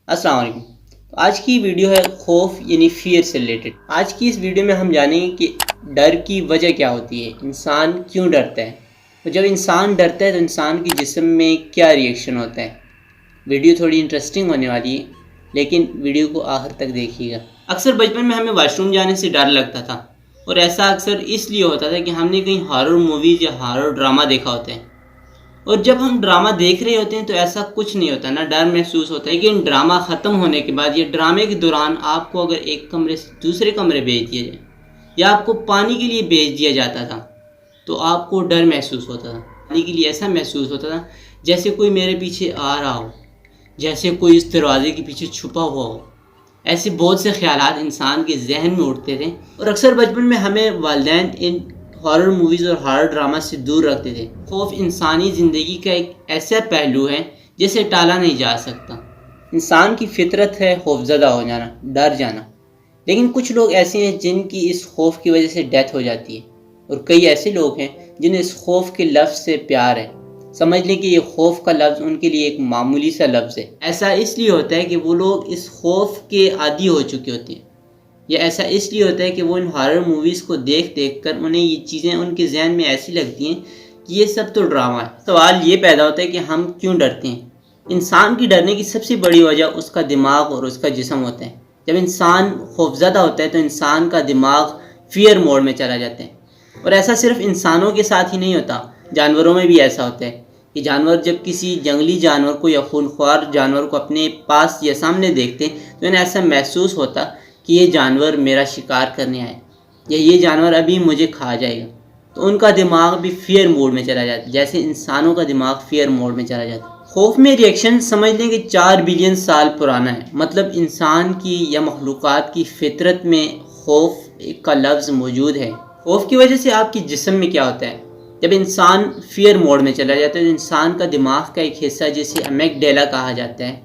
السلام علیکم۔ تو آج کی ویڈیو ہے خوف یعنی فیئر سے ریلیٹڈ۔ آج کی اس ویڈیو میں ہم جانیں گے کہ ڈر کی وجہ کیا ہوتی ہے، انسان کیوں ڈرتا ہے، تو جب انسان ڈرتا ہے تو انسان کے جسم میں کیا ریئیکشن ہوتا ہے۔ ویڈیو تھوڑی انٹرسٹنگ ہونے والی ہے، لیکن ویڈیو کو آخر تک دیکھیے گا۔ اکثر بچپن میں ہمیں واش روم جانے سے ڈر لگتا تھا، اور ایسا اکثر اس لیے ہوتا تھا کہ ہم نے کہیں ہارر موویز یا ہارر ڈرامہ دیکھا ہوتا ہے، اور جب ہم ڈرامہ دیکھ رہے ہوتے ہیں تو ایسا کچھ نہیں ہوتا، نہ ڈر محسوس ہوتا ہے۔ لیکن ڈرامہ ختم ہونے کے بعد یا ڈرامے کے دوران آپ کو اگر ایک کمرے سے دوسرے کمرے بھیج دیا جائے یا آپ کو پانی کے لیے بھیج دیا جاتا تھا تو آپ کو ڈر محسوس ہوتا تھا۔ پانی کے لیے ایسا محسوس ہوتا تھا جیسے کوئی میرے پیچھے آ رہا ہو، جیسے کوئی اس دروازے کے پیچھے چھپا ہوا ہو۔ ایسے بہت سے خیالات انسان کے ذہن میں اٹھتے تھے، اور اکثر بچپن میں ہمیں والدین ان ہارر موویز اور ہارر ڈرامہ سے دور رکھتے تھے۔ خوف انسانی زندگی کا ایک ایسا پہلو ہے جسے ٹالا نہیں جا سکتا۔ انسان کی فطرت ہے خوف زدہ ہو جانا، ڈر جانا، لیکن کچھ لوگ ایسے ہیں جن کی اس خوف کی وجہ سے ڈیتھ ہو جاتی ہے، اور کئی ایسے لوگ ہیں جنہیں اس خوف کے لفظ سے پیار ہے۔ سمجھ لیں کہ یہ خوف کا لفظ ان کے لیے ایک معمولی سا لفظ ہے۔ ایسا اس لیے ہوتا ہے کہ وہ لوگ اس خوف کے عادی ہو چکے ہوتے ہیں، یا ایسا اس لیے ہوتا ہے کہ وہ ان ہارر موویز کو دیکھ کر انہیں یہ چیزیں ان کے ذہن میں ایسی لگتی ہیں کہ یہ سب تو ڈرامہ ہے۔ سوال یہ پیدا ہوتا ہے کہ ہم کیوں ڈرتے ہیں۔ انسان کی ڈرنے کی سب سے بڑی وجہ اس کا دماغ اور اس کا جسم ہوتا ہے۔ جب انسان خوفزدہ ہوتا ہے تو انسان کا دماغ فیئر موڈ میں چلا جاتا ہے، اور ایسا صرف انسانوں کے ساتھ ہی نہیں ہوتا، جانوروں میں بھی ایسا ہوتا ہے کہ جانور جب کسی جنگلی جانور کو یا خونخوار جانور کو اپنے پاس یا سامنے دیکھتے ہیں تو انہیں ایسا محسوس ہوتا کہ یہ جانور میرا شکار کرنے آئے، یا یہ جانور ابھی مجھے کھا جائے گا، تو ان کا دماغ بھی فیئر موڈ میں چلا جاتا ہے، جیسے انسانوں کا دماغ فیئر موڈ میں چلا جاتا ہے۔ خوف میں ریئیکشن سمجھ لیں کہ 4 بلین سال پرانا ہے، مطلب انسان کی یا مخلوقات کی فطرت میں خوف کا لفظ موجود ہے۔ خوف کی وجہ سے آپ کے جسم میں کیا ہوتا ہے؟ جب انسان فیئر موڈ میں چلا جاتا ہے تو انسان کا دماغ کا ایک حصہ جسے امیگڈیلا کہا جاتا ہے،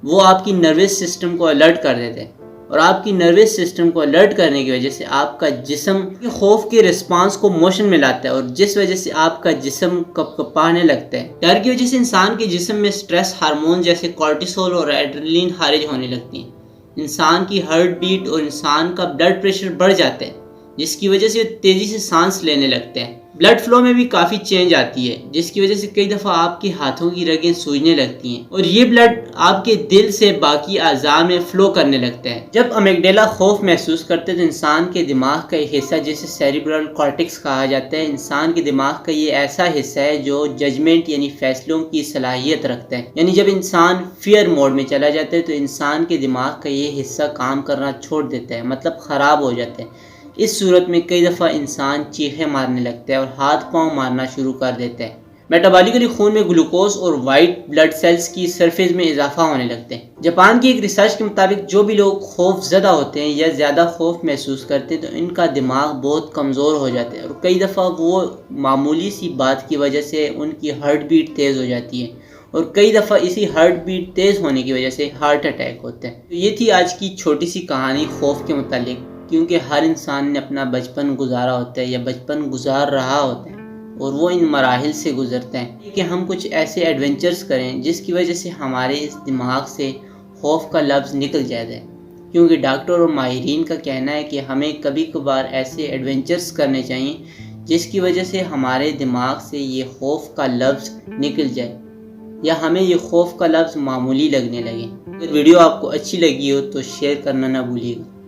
وہ آپ کی نروس سسٹم کو الرٹ کر دیتا ہے، اور آپ کی نروس سسٹم کو الرٹ کرنے کی وجہ سے آپ کا جسم خوف کے رسپانس کو موشن میں لاتا ہے، اور جس وجہ سے آپ کا جسم کپکپانے لگتا ہے۔ ڈر کی وجہ سے انسان کے جسم میں سٹریس ہارمون جیسے کورٹیسول اور ایڈرینلین خارج ہونے لگتی ہیں۔ انسان کی ہارٹ بیٹ اور انسان کا بلڈ پریشر بڑھ جاتا ہے، جس کی وجہ سے تیزی سے سانس لینے لگتے ہیں۔ بلڈ فلو میں بھی کافی چینج آتی ہے، جس کی وجہ سے کئی دفعہ آپ کے ہاتھوں کی رگیں سوجنے لگتی ہیں، اور یہ بلڈ آپ کے دل سے باقی اعضاء میں فلو کرنے لگتا ہے۔ جب امیگڈیلا خوف محسوس کرتے تو انسان کے دماغ کا ایک حصہ جسے سیریبرل کارٹیکس کہا جاتا ہے، انسان کے دماغ کا یہ ایسا حصہ ہے جو ججمنٹ یعنی فیصلوں کی صلاحیت رکھتا ہے۔ یعنی جب انسان فیئر موڈ میں چلا جاتا ہے تو انسان کے دماغ کا یہ حصہ کام کرنا چھوڑ دیتا ہے، مطلب خراب ہو جاتا ہے۔ اس صورت میں کئی دفعہ انسان چیخیں مارنے لگتا ہے اور ہاتھ پاؤں مارنا شروع کر دیتا ہے۔ میٹابولیکلی خون میں گلوکوز اور وائٹ بلڈ سیلز کی سرفیس میں اضافہ ہونے لگتے ہیں۔ جاپان کی ایک ریسرچ کے مطابق جو بھی لوگ خوف زدہ ہوتے ہیں یا زیادہ خوف محسوس کرتے ہیں تو ان کا دماغ بہت کمزور ہو جاتا ہے، اور کئی دفعہ وہ معمولی سی بات کی وجہ سے ان کی ہارٹ بیٹ تیز ہو جاتی ہے، اور کئی دفعہ اسی ہارٹ بیٹ تیز ہونے کی وجہ سے ہارٹ اٹیک ہوتا ہے۔ تو یہ تھی آج کی چھوٹی سی کہانی خوف کے متعلق، کیونکہ ہر انسان نے اپنا بچپن گزارا ہوتا ہے یا بچپن گزار رہا ہوتا ہے، اور وہ ان مراحل سے گزرتے ہیں کہ ہم کچھ ایسے ایڈونچرز کریں جس کی وجہ سے ہمارے اس دماغ سے خوف کا لفظ نکل جائے، کیونکہ ڈاکٹر اور ماہرین کا کہنا ہے کہ ہمیں کبھی کبھار ایسے ایڈونچرز کرنے چاہیے جس کی وجہ سے ہمارے دماغ سے یہ خوف کا لفظ نکل جائے، یا ہمیں یہ خوف کا لفظ معمولی لگنے لگے۔ اگر ویڈیو آپ کو اچھی لگی ہو تو شیئر کرنا نہ بھولیے گا۔